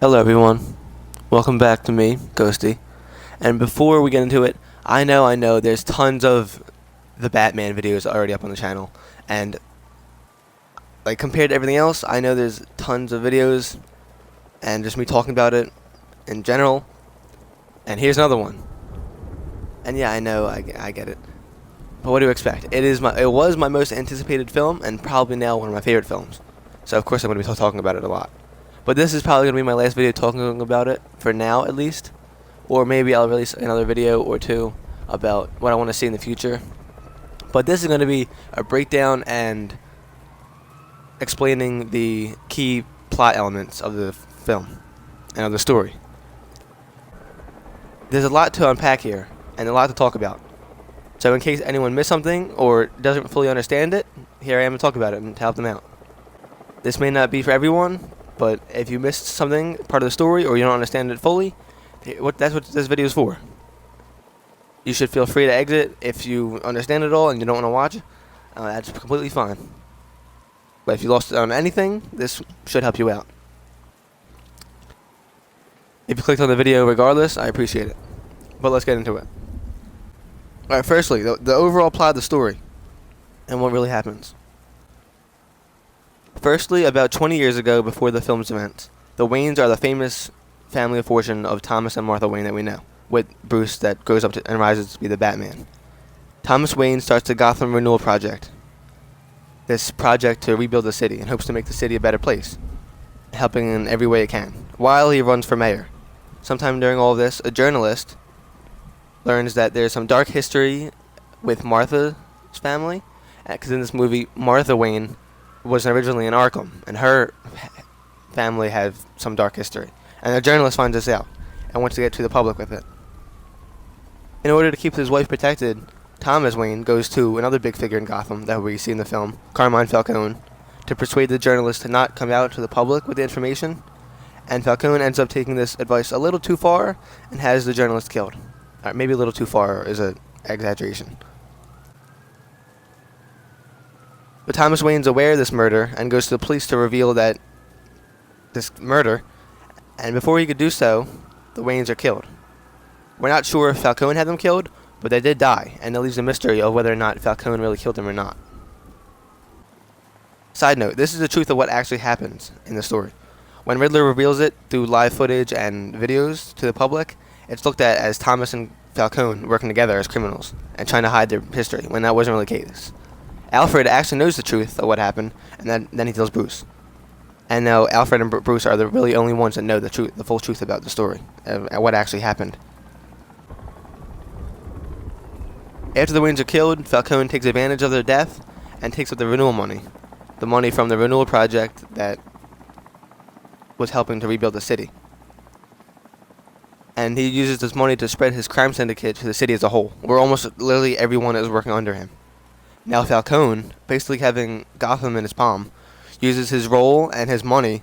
Hello everyone, welcome back to me, Ghostie. And before we get into it, I know, there's tons of the Batman videos already up on the channel. And like compared to everything else, I know there's tons of videos and just me talking about it in general. And here's another one. And yeah, I know, I get it. But what do you expect? It was my most anticipated film and probably now one of my favorite films. So of course I'm going to be talking about it a lot. But this is probably going to be my last video talking about it, for now at least. Or maybe I'll release another video or two about what I want to see in the future. But this is going to be a breakdown and explaining the key plot elements of the film and of the story. There's a lot to unpack here and a lot to talk about. So in case anyone missed something or doesn't fully understand it, here I am to talk about it and to help them out. This may not be for everyone, but if you missed something, part of the story, or you don't understand it fully, that's what this video is for. You should feel free to exit if you understand it all and you don't want to watch. That's completely fine. But if you lost on anything, this should help you out. If you clicked on the video regardless, I appreciate it. But let's get into it. Alright, firstly, the overall plot of the story and what really happens. Firstly, about 20 years ago, before the film's events, the Waynes are the famous family of fortune of Thomas and Martha Wayne that we know, with Bruce that grows up and rises to be the Batman. Thomas Wayne starts the Gotham Renewal project, this project to rebuild the city, and hopes to make the city a better place, helping in every way it can, while he runs for mayor. Sometime during all of this, a journalist learns that there's some dark history with Martha's family, because in this movie, Martha Wayne was originally in Arkham, and her family had some dark history. And the journalist finds this out and wants to get to the public with it. In order to keep his wife protected, Thomas Wayne goes to another big figure in Gotham that we see in the film, Carmine Falcone, to persuade the journalist to not come out to the public with the information. And Falcone ends up taking this advice a little too far and has the journalist killed. Maybe a little too far is an exaggeration. But Thomas Wayne's aware of this murder and goes to the police to reveal that this murder, and before he could do so, the Waynes are killed. We're not sure if Falcone had them killed, but they did die, and it leaves a mystery of whether or not Falcone really killed them or not. Side note, this is the truth of what actually happens in the story. When Riddler reveals it through live footage and videos to the public, it's looked at as Thomas and Falcone working together as criminals and trying to hide their history, when that wasn't really the case. Alfred actually knows the truth of what happened, and then he tells Bruce. And now Alfred and Bruce are the really only ones that know the truth, the full truth about the story, and what actually happened. After the Waynes are killed, Falcone takes advantage of their death and takes up the renewal money. The money from the Renewal project that was helping to rebuild the city. And he uses this money to spread his crime syndicate to the city as a whole, where almost literally everyone is working under him. Now Falcone, basically having Gotham in his palm, uses his role and his money,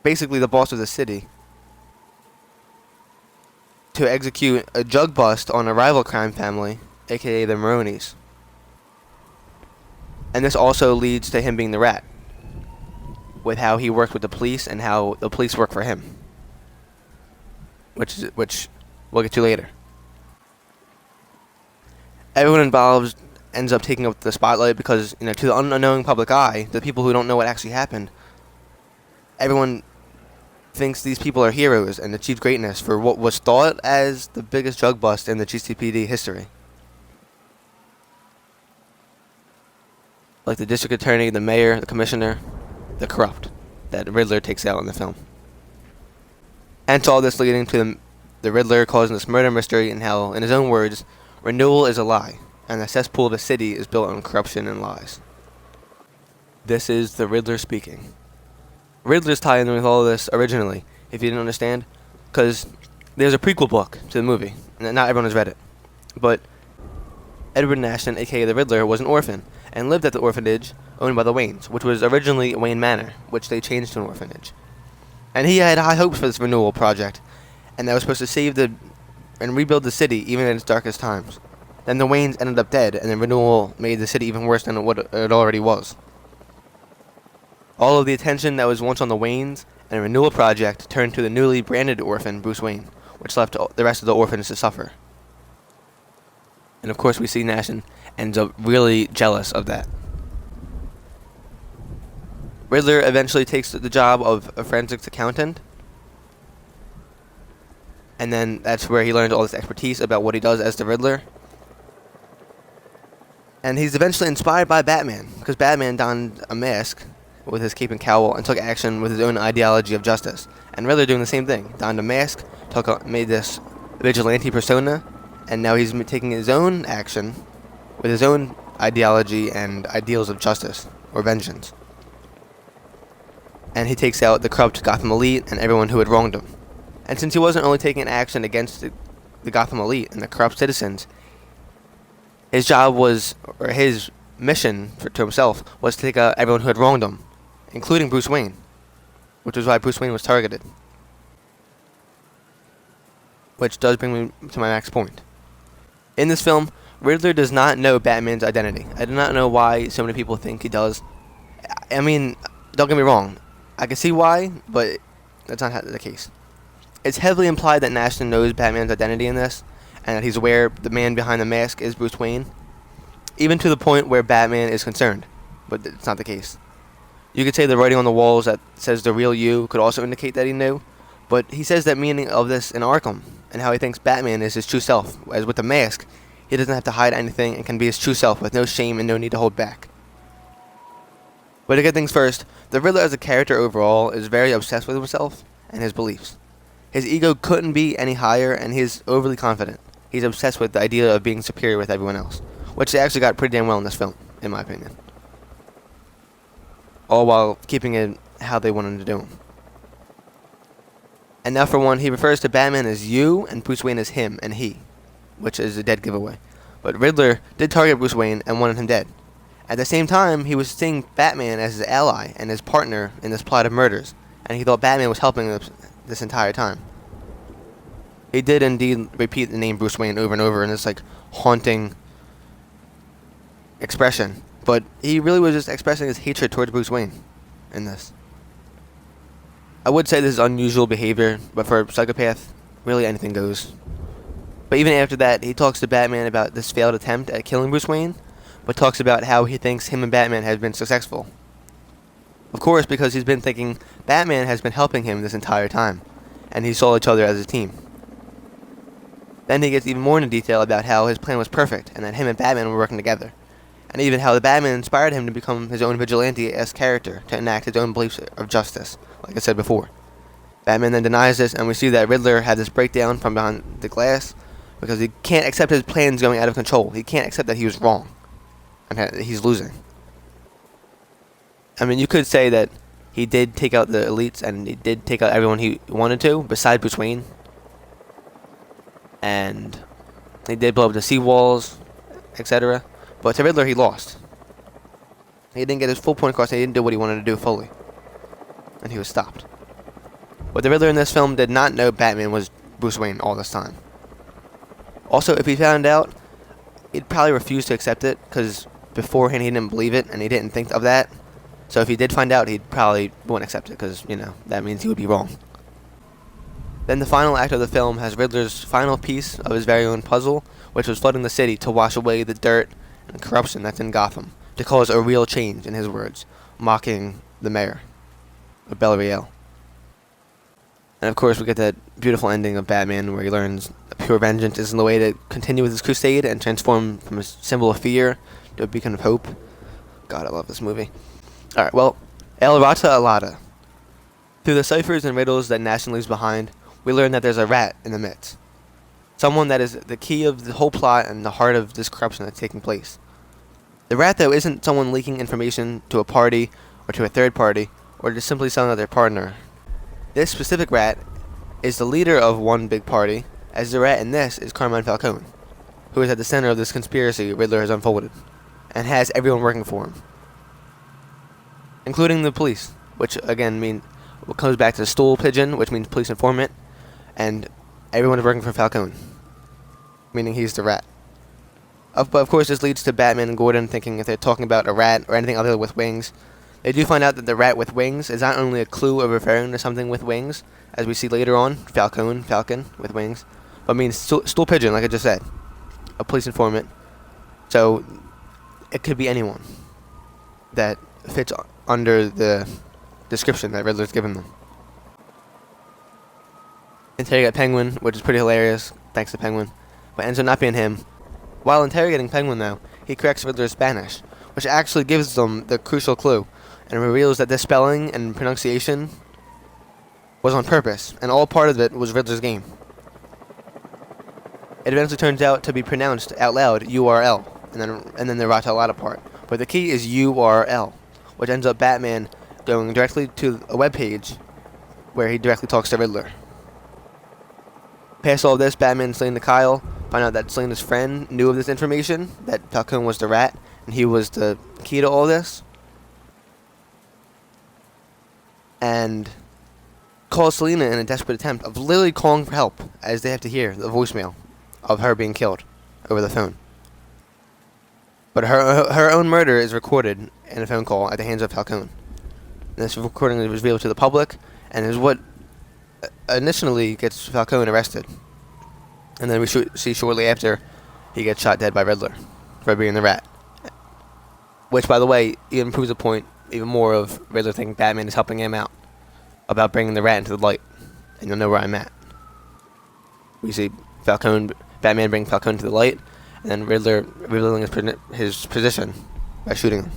basically the boss of the city, to execute a drug bust on a rival crime family, aka the Maronis. And this also leads to him being the Rat, with how he worked with the police and how the police work for him, which we'll get to later. Everyone involved ends up taking up the spotlight because, to the unknowing public eye, the people who don't know what actually happened, everyone thinks these people are heroes and achieved greatness for what was thought as the biggest drug bust in the GCPD history. Like the district attorney, the mayor, the commissioner, the corrupt that Riddler takes out in the film. And to all this leading to the Riddler causing this murder mystery, and how, in his own words, renewal is a lie, and the cesspool of the city is built on corruption and lies. This is the Riddler speaking. Riddler's tied in with all of this originally, if you didn't understand, because there's a prequel book to the movie, and not everyone has read it. But Edward Nashton, aka the Riddler, was an orphan, and lived at the orphanage owned by the Waynes, which was originally Wayne Manor, which they changed to an orphanage. And he had high hopes for this renewal project, and that was supposed to save and rebuild the city even in its darkest times. Then the Waynes ended up dead, and the renewal made the city even worse than what it already was. All of the attention that was once on the Waynes and a renewal project turned to the newly branded orphan Bruce Wayne, which left the rest of the orphans to suffer. And of course we see Nashon ends up really jealous of that. Riddler eventually takes the job of a forensics accountant, and then that's where he learns all this expertise about what he does as the Riddler. And he's eventually inspired by Batman, because Batman donned a mask with his cape and cowl and took action with his own ideology of justice. And Riddler doing the same thing, donned a mask, made this vigilante persona, and now he's taking his own action with his own ideology and ideals of justice, or vengeance. And he takes out the corrupt Gotham elite and everyone who had wronged him. And since he wasn't only taking action against the Gotham elite and the corrupt citizens, his job was, or his mission to himself, was to take out everyone who had wronged him, including Bruce Wayne, which is why Bruce Wayne was targeted. Which does bring me to my next point. In this film, Riddler does not know Batman's identity. I do not know why so many people think he does. I mean, don't get me wrong. I can see why, but that's not the case. It's heavily implied that Nashon knows Batman's identity in this, and that he's aware the man behind the mask is Bruce Wayne, even to the point where Batman is concerned, but it's not the case. You could say the writing on the walls that says the real you could also indicate that he knew, but he says that meaning of this in Arkham, and how he thinks Batman is his true self, as with the mask, he doesn't have to hide anything and can be his true self with no shame and no need to hold back. But to get things first, the Riddler as a character overall is very obsessed with himself and his beliefs. His ego couldn't be any higher, and he's overly confident. He's obsessed with the idea of being superior with everyone else, which they actually got pretty damn well in this film, in my opinion. All while keeping it how they wanted to do him. And now for one, he refers to Batman as you and Bruce Wayne as him and he, which is a dead giveaway. But Riddler did target Bruce Wayne and wanted him dead. At the same time, he was seeing Batman as his ally and his partner in this plot of murders, and he thought Batman was helping him this entire time. He did indeed repeat the name Bruce Wayne over and over in this like haunting expression, but he really was just expressing his hatred towards Bruce Wayne in this. I would say this is unusual behavior, but for a psychopath, really anything goes. But even after that, he talks to Batman about this failed attempt at killing Bruce Wayne, but talks about how he thinks him and Batman have been successful. Of course, because he's been thinking Batman has been helping him this entire time, and he saw each other as a team. Then he gets even more into detail about how his plan was perfect, and that him and Batman were working together, and even how the Batman inspired him to become his own vigilante-esque character, to enact his own beliefs of justice, like I said before. Batman then denies this, and we see that Riddler had this breakdown from behind the glass, because he can't accept his plans going out of control. He can't accept that he was wrong, and that he's losing. I mean, you could say that he did take out the elites, and he did take out everyone he wanted to, besides Bruce Wayne. And he did blow up the seawalls, etc. But to Riddler, he lost. He didn't get his full point across, and he didn't do what he wanted to do fully. And he was stopped. But the Riddler in this film did not know Batman was Bruce Wayne all this time. Also, if he found out, he'd probably refuse to accept it, because beforehand he didn't believe it, and he didn't think of that. So if he did find out, he'd probably won't accept it, because, you know, that means he would be wrong. Then the final act of the film has Riddler's final piece of his very own puzzle, which was flooding the city to wash away the dirt and corruption that's in Gotham, to cause a real change, in his words, mocking the mayor of Bel Real. And of course we get that beautiful ending of Batman where he learns pure vengeance isn't the way to continue with his crusade and transform from a symbol of fear to a beacon of hope. God, I love this movie. Alright, well, El Rata Alada. Through the ciphers and riddles that Nashon leaves behind, we learn that there's a rat in the midst. Someone that is the key of the whole plot and the heart of this corruption that's taking place. The rat, though, isn't someone leaking information to a party or to a third party or just simply selling out their partner. This specific rat is the leader of one big party, as the rat in this is Carmine Falcone, who is at the center of this conspiracy Riddler has unfolded, and has everyone working for him. Including the police, which again comes back to the stool pigeon, which means police informant, and everyone is working for Falcone, meaning he's the rat. But of course this leads to Batman and Gordon thinking if they're talking about a rat or anything other with wings, They do find out that the rat with wings is not only a clue of referring to something with wings, as we see later on, falcon with wings, but means stool pigeon, like I just said, a police informant. So it could be anyone that fits under the description that Riddler's given them. Interrogate Penguin, which is pretty hilarious, thanks to Penguin, but ends up not being him. While interrogating Penguin, though, he corrects Riddler's Spanish, which actually gives them the crucial clue, and reveals that this spelling and pronunciation was on purpose, and all part of it was Riddler's game. It eventually turns out to be pronounced out loud URL, and then the Rata Alada part, but the key is URL, which ends up Batman going directly to a webpage where he directly talks to Riddler. Past all of this, Batman and Selina Kyle find out that Selina's friend knew of this information, that Falcone was the rat, and he was the key to all this. And calls Selina in a desperate attempt of literally calling for help, as they have to hear the voicemail of her being killed over the phone. But her own murder is recorded in a phone call at the hands of Falcone. And this recording is revealed to the public, and is what initially gets Falcone arrested. And then we see shortly after he gets shot dead by Riddler for being the rat. Which, by the way, even proves a point even more of Riddler thinking Batman is helping him out about bringing the rat into the light. And you'll know where I'm at. We see Batman bring Falcone to the light, and then Riddler revealing his position by shooting him.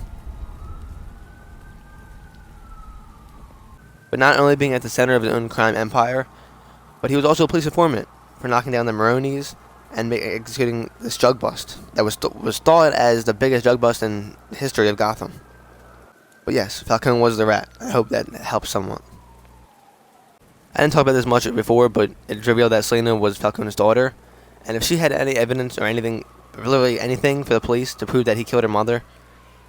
But not only being at the center of his own crime empire, but he was also a police informant for knocking down the Maronis and executing this drug bust that was thought as the biggest drug bust in the history of Gotham. But yes, Falcone was the rat. I hope that helps somewhat. I didn't talk about this much before, but it's revealed that Selina was Falcone's daughter, and if she had any evidence or anything, literally anything for the police to prove that he killed her mother,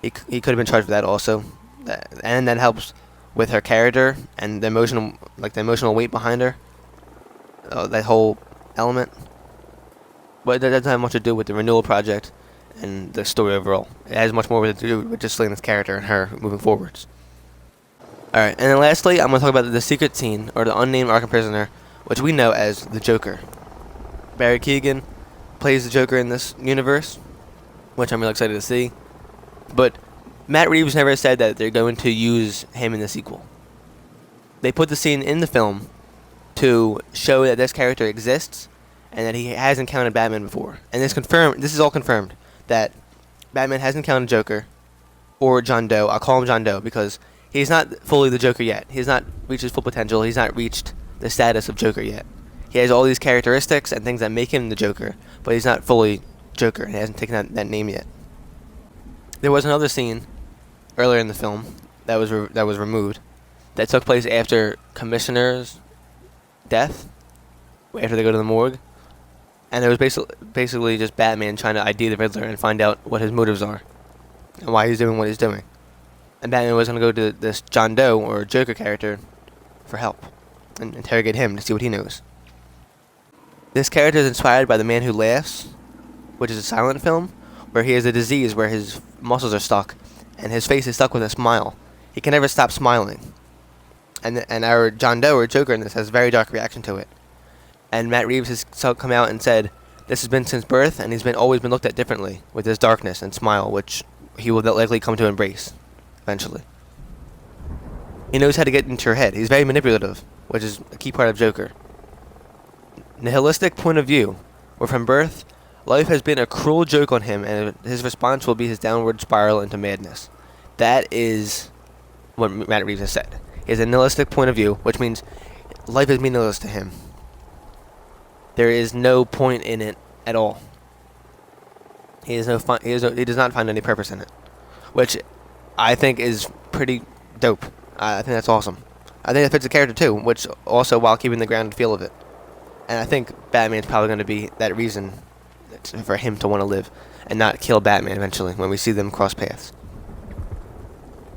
he could have been charged for that also. And that helps with her character and the emotional weight behind her, that whole element. But that doesn't have much to do with the Renewal project and the story overall. It has much more to do with just Selina's character and her moving forwards. Alright, and then lastly, I'm going to talk about the secret scene, or the unnamed Arkham prisoner, which we know as the Joker. Barry Keoghan plays the Joker in this universe, which I'm really excited to see. But Matt Reeves never said that they're going to use him in the sequel. They put the scene in the film to show that this character exists and that he has encountered Batman before. And this is all confirmed, that Batman has encountered Joker or John Doe. I'll call him John Doe because he's not fully the Joker yet. He's not reached his full potential. He's not reached the status of Joker yet. He has all these characteristics and things that make him the Joker, but he's not fully Joker. He hasn't taken that name yet. There was another scene earlier in the film that was removed that took place after Commissioner's death, after they go to the morgue, and it was basically just Batman trying to ID the Riddler and find out what his motives are and why he's doing what he's doing. And Batman was going to go to this John Doe or Joker character for help and interrogate him to see what he knows. This character is inspired by The Man Who Laughs, which is a silent film where he has a disease where his muscles are stuck and his face is stuck with a smile. He can never stop smiling. And our John Doe or Joker in this has a very dark reaction to it. And Matt Reeves has come out and said this has been since birth, and he's always been looked at differently with his darkness and smile, which he will likely come to embrace eventually. He knows how to get into your head. He's very manipulative, which is a key part of Joker. Nihilistic point of view, where from birth, life has been a cruel joke on him, and his response will be his downward spiral into madness. That is what Matt Reeves has said. He has a nihilistic point of view, which means life is meaningless to him. There is no point in it at all. He does not find any purpose in it, which I think is pretty dope. I think that's awesome. I think it fits the character too, which also while keeping the grounded feel of it. And I think Batman's probably going to be that reason for him to want to live and not kill Batman eventually when we see them cross paths.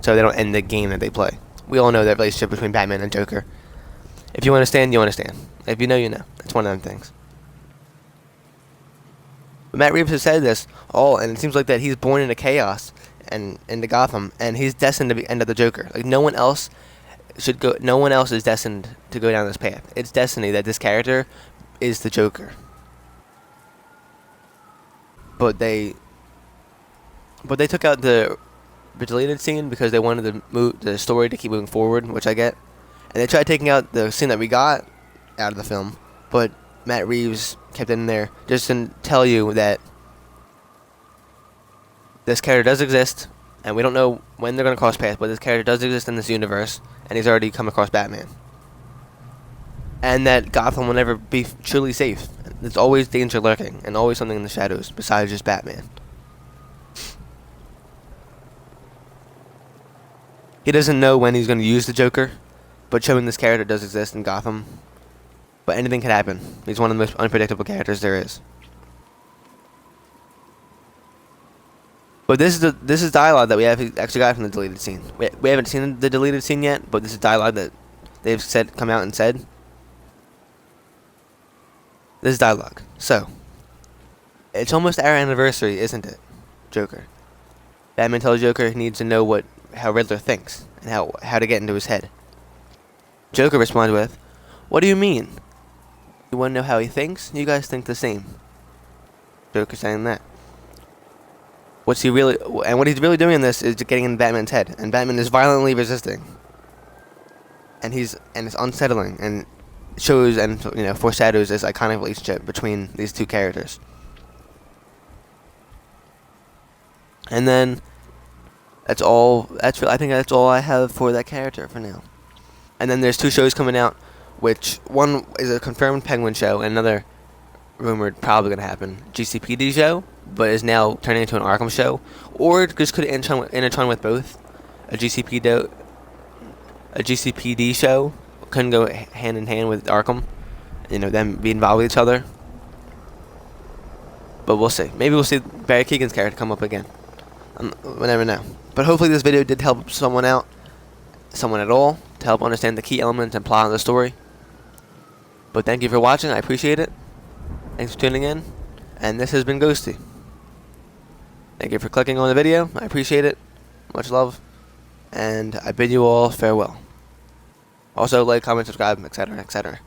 So they don't end the game that they play. We all know that relationship between Batman and Joker. If you understand, you understand. If you know, you know. It's one of them things. But Matt Reeves has said this all, and it seems like that he's born into chaos and into Gotham, and he's destined to be end up the Joker. Like no one else should go. No one else is destined to go down this path. It's destiny that this character is the Joker. But they took out the deleted scene because they wanted the story to keep moving forward, which I get. And they tried taking out the scene that we got out of the film, but Matt Reeves kept it in there just to tell you that this character does exist, and we don't know when they're going to cross paths, but this character does exist in this universe, and he's already come across Batman. And that Gotham will never be truly safe. There's always danger lurking, and always something in the shadows besides just Batman. He doesn't know when he's going to use the Joker, but showing this character does exist in Gotham. But anything can happen. He's one of the most unpredictable characters there is. But this is dialogue that we have actually got from the deleted scene. We haven't seen the deleted scene yet, but this is dialogue that they've come out and said. This is dialogue. So, it's almost our anniversary, isn't it, Joker? Batman tells Joker he needs to know how Riddler thinks and how to get into his head. Joker responds with, "What do you mean? You want to know how he thinks? You guys think the same." Joker saying that. What he's really doing in this is getting in Batman's head, and Batman is violently resisting. And it's unsettling, and shows and foreshadows this iconic relationship between these two characters. And then that's all. I think that's all I have for that character for now. And then there's 2 shows coming out, which one is a confirmed Penguin show, and another rumored probably gonna happen GCPD show, but is now turning into an Arkham show, or just could intertwine with both. A GCPD show couldn't go hand in hand with Arkham, them be involved with each other. But we'll see. Maybe we'll see Barry Keoghan's character come up again. We'll never know. But hopefully this video did help someone at all, to help understand the key elements and plot of the story. But thank you for watching. I appreciate it. Thanks for tuning in. And this has been Ghostie. Thank you for clicking on the video. I appreciate it. Much love. And I bid you all farewell. Also, like, comment, subscribe, etc., etc.